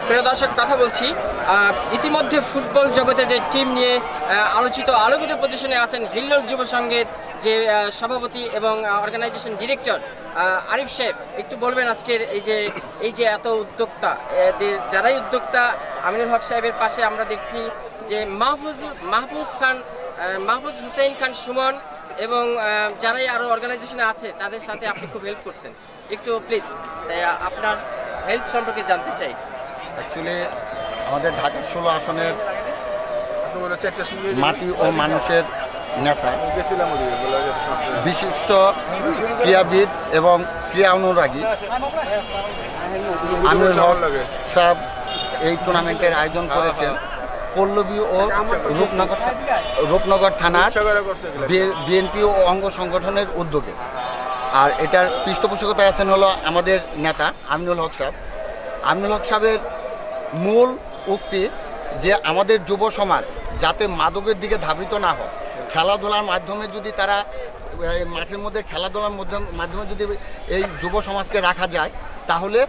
প্রিয় দর্শক কথা বলছি, ইতিমধ্যে ফুটবল জগতে যে টিম নিয়ে আলোচিত আলোকিত পজিশনে আছেন হিল্লোল যুব সংঘের যে সভাপতি এবং অর্গানাইজেশন ডিরেক্টর আরিফ সাহেব, একটু বলবেন আজকের এই যে এত উদ্যোক্তা, যারাই উদ্যোক্তা আমিনুল হক সাহেবের পাশে আমরা দেখছি যে মাহফুজ হুসেইন খান সুমন এবং যারাই আরও অর্গানাইজেশনে আছে তাদের সাথে আপনি খুব হেল্প করছেন, একটু প্লিজ আপনার হেল্প সম্পর্কে জানতে চাই। অ্যাকচুয়ালি আমাদের ঢাকা 16 আসনের মাটি ও মানুষের নেতা, বিশিষ্ট ক্রীড়াবিদ এবং ক্রীড়া অনুরাগী আমিনুল হক সাহেব এই টুর্নামেন্টের আয়োজন করেছেন পল্লবী ও রূপনগর থানার বিএনপি ও অঙ্গ সংগঠনের উদ্যোগে। আর এটার পৃষ্ঠপোষকতায় আছেন হলো আমাদের নেতা আমিনুল হক সাহেব। আমিনুল হক সাহেবের মূল উক্তি যে আমাদের যুব সমাজ যাতে মাদকের দিকে ধাবিত না হয়, খেলাধুলার মাধ্যমে যদি তারা মাঠের মধ্যে খেলাধুলার মাধ্যমে যদি এই যুব সমাজকে রাখা যায় তাহলে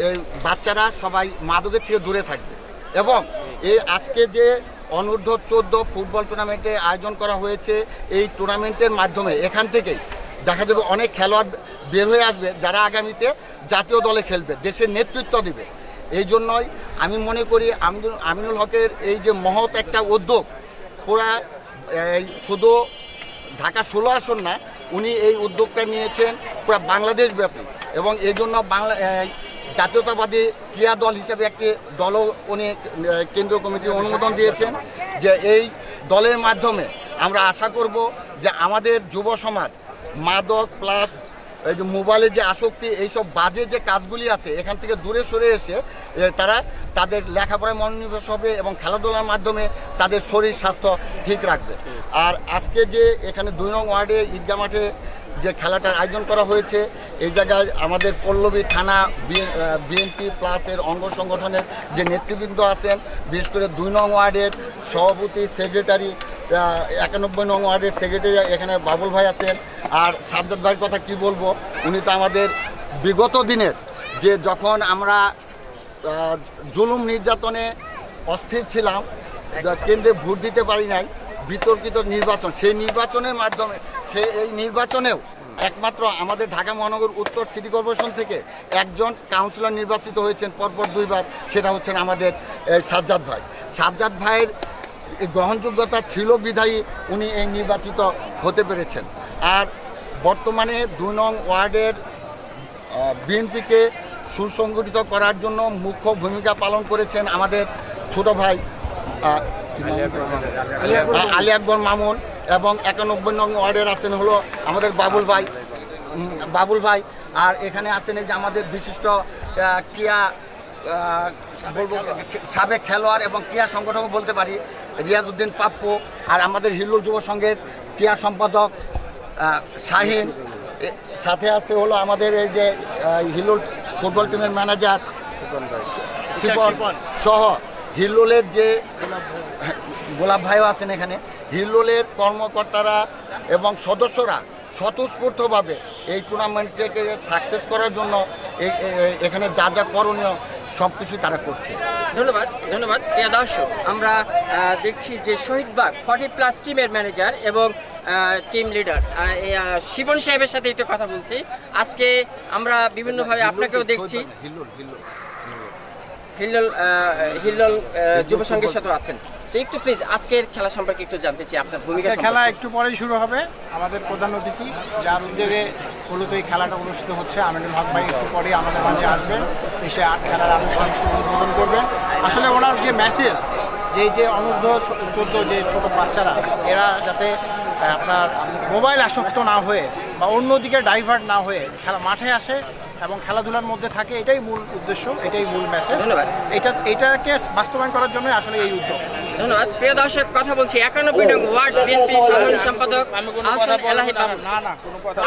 এই বাচ্চারা সবাই মাদকের থেকে দূরে থাকবে। এবং এই আজকে যে অনূর্ধ্ব 14 ফুটবল টুর্নামেন্টে আয়োজন করা হয়েছে, এই টুর্নামেন্টের মাধ্যমে এখান থেকেই দেখা যাবে অনেক খেলোয়াড় বের হয়ে আসবে যারা আগামীতে জাতীয় দলে খেলবে, দেশের নেতৃত্ব দিবে। এই জন্যই আমি মনে করি আমিনুল হকের এই যে মহৎ একটা উদ্যোগ, পুরা শুধু ঢাকা 16 আসন না, উনি এই উদ্যোগটা নিয়েছেন পুরা বাংলাদেশ ব্যাপী। এবং এই জন্য জাতীয়তাবাদী ক্রীড়া দল হিসেবে একটি দলও উনি কেন্দ্রীয় কমিটি অনুমোদন দিয়েছেন যে এই দলের মাধ্যমে আমরা আশা করব যে আমাদের যুব সমাজ মাদক প্লাস এই যে মোবাইলের যে আসক্তি, এইসব বাজে যে কাজগুলি আছে এখান থেকে দূরে সরে এসে তারা তাদের লেখাপড়ায় মনোনিবেশ হবে এবং খেলাধুলার মাধ্যমে তাদের শরীর স্বাস্থ্য ঠিক রাখবে। আর আজকে যে এখানে 2 নং ওয়ার্ডে ঈদগাহ মাঠে যে খেলাটার আয়োজন করা হয়েছে, এই জায়গায় আমাদের পল্লবী থানা বিএনপি প্লাসের অঙ্গ সংগঠনের যে নেতৃবৃন্দ আছেন, বিশেষ করে 2 নং ওয়ার্ডের সভাপতি, সেক্রেটারি, 91 নং ওয়ার্ডের সেক্রেটারি এখানে বাবুল ভাই আছেন। আর সাজ্জাদ ভাইয়ের কথা কি বলবো, উনি তো আমাদের বিগত দিনের যে যখন আমরা জুলুম নির্যাতনে অস্থির ছিলাম, কেন্দ্রে ভোট দিতে পারি নাই, বিতর্কিত নির্বাচন, সেই নির্বাচনের মাধ্যমে এই নির্বাচনেও একমাত্র আমাদের ঢাকা মহানগর উত্তর সিটি কর্পোরেশন থেকে একজন কাউন্সিলর নির্বাচিত হয়েছেন পরপর 2 বার, সেটা হচ্ছেন আমাদের সাজ্জাদ ভাই। সাজ্জাদ ভাইয়ের গ্রহণযোগ্যতা ছিল বিধায়ী উনি এই নির্বাচিত হতে পেরেছেন। আর বর্তমানে 2 নং ওয়ার্ডের বিএনপিকে সুসংগঠিত করার জন্য মুখ্য ভূমিকা পালন করেছেন আমাদের ছোট ভাই আলী আকবর মামুন, এবং 91 নং ওয়ার্ডের আছেন হলো আমাদের বাবুল ভাই। আর এখানে আছেন এই যে আমাদের বিশিষ্ট ক্রীড়া বলবো সাবেক খেলোয়াড় এবং ক্রীড়া সংগঠক বলতে পারি রিয়াজউদ্দিন পাপ্পু, আর আমাদের হিল্লোল যুব সংঘের ক্রীড়া সম্পাদক শাহিন, সাথে আছে হলো আমাদের এই যে হিল্লোল ফুটবল টিমের ম্যানেজার শিপন সহ হিল্লোলের যে গোলাপ ভাইও আছেন এখানে। হিল্লোলের কর্মকর্তারা এবং সদস্যরা স্বতঃস্ফূর্তভাবে এই টুর্নামেন্টকে সাকসেস করার জন্য এখানে যা যা করণীয় সব কিছু তারা করছে। ধন্যবাদ প্রিয় দর্শক, আমরা দেখছি যে শহীদবাগ 40+ টিমের ম্যানেজার এবং টিম লিডার শিবন সাহেবের সাথে একটু কথা বলছি। আজকে আমরা বিভিন্নভাবে আপনাকেও দেখছি হিল্লোল যুব সংঘের সাথে আছেন, তো একটু প্লিজ আজকের খেলা সম্পর্কে একটু জানতে চাই আপনার ভূমিকা। খেলা একটু পরেই শুরু হবে। আমাদের প্রধান অতিথি যার উদ্যোগে মূলত এই খেলাটা অনুষ্ঠিত হচ্ছে, আমিনুল হক ভাই একটু পরেই আমাদের মাঝে আসবেন, এসে খেলার আনুষ্ঠানিক শুরু উদ্বোধন করবেন। আসলে ওনার যে মেসেজ, যে অনূর্ধ্ব 14 যে ছোট বাচ্চারা, এরা যাতে আপনার মোবাইল আসক্ত না হয়ে বা অন্যদিকে ডাইভার্ট না হয়ে মাঠে আসে এবং খেলাধুলার মধ্যে থাকে, এটাই মূল উদ্দেশ্য, এটাই মূল মেসেজ। এটাকে বাস্তবায়ন করার জন্য আসলে এই উদ্যোগ। ধন্যবাদ প্রিয় দর্শক, কথা বলছি 91 নং ওয়ার্ড বিএনপি সাধারণ সম্পাদক আহসান এলাহি। না কোনো কথা